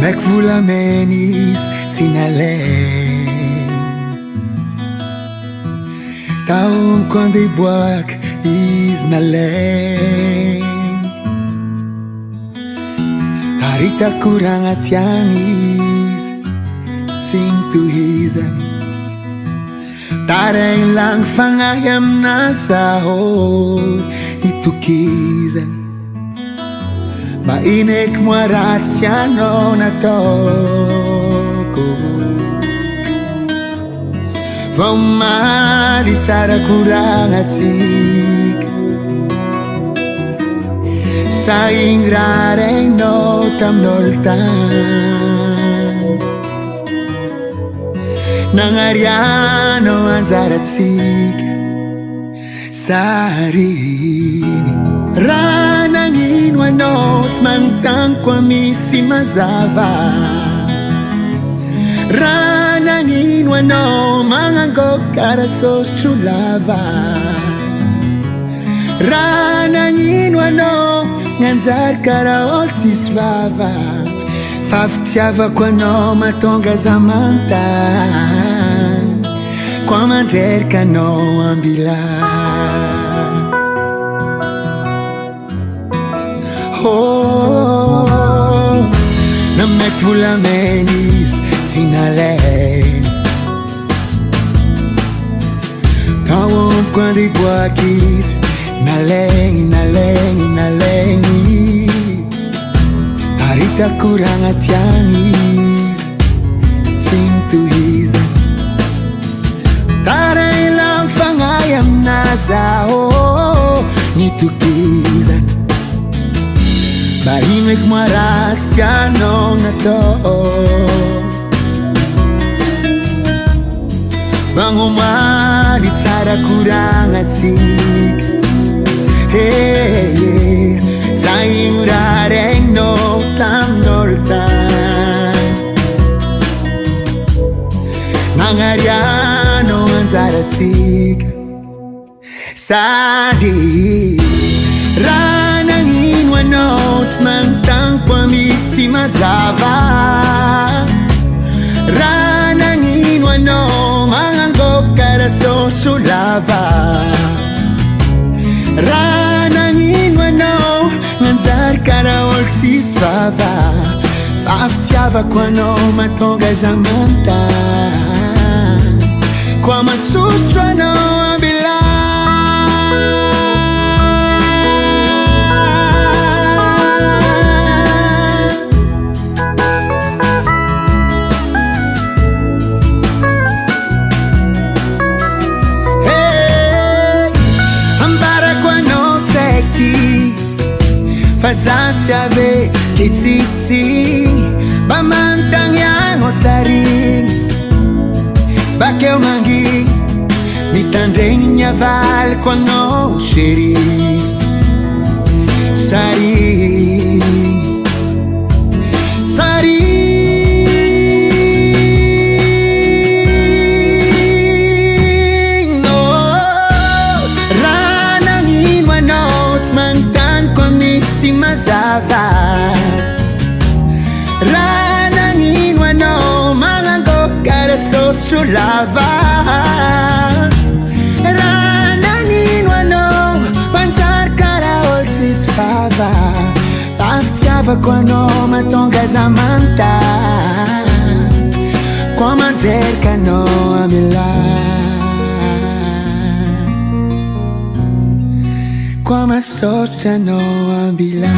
Mekvulamenis sinalém. Taon quando ibuak isnalém. Tarita kurang atiangis sintu hizan. Tareng lang fangayam nasa hod itukizan. Mainik muarat siano na toko. Vamali tsara kurang atik. Sa ingrareng no tamnoltan. Nangariano anzaratsik. Sarini ranangin wanots mangtang kwamisi mazava. Ranangin wano mangango karasos chulava. Ranangin wano nganzar karaoltis vava. Faftiava kwano matonga zamanta. Kwa manjerka no ambila. Oh, na mekvulamenis sinalém. Tawon quando ibuakis nalém, nalém, nalém. Tarita kurang atiangis sintu hizan. Taray lang fangayam nasa oh nitukizan. Baimik maras tiano na to. Bangumari tsara kurang atsik. Hey, sayang rareng no tamnoltan. Nangariano anzaratsik. Sadi ranangin wanots mangtang kwamisi mazava. Ranangin wano mangango karaso sulava. Ranangin wano nganzar karaol sisvava. Faftiava kwano matonga zamanta. Kwa masustra no abila. Fazatiave kitisti bamantang yang osarin. Bakeu mangi mitandeng nyaval kwano sheri. Sari Sari no ranangin wanots mangtan kwamisi mazava. Ranangin wano mangango karasos chulava. Ranangin wano panzar karaol sisvava. Faftiava kwano matonga zamanta. Kwa manjerka no amila. Kwa masostra no ambila.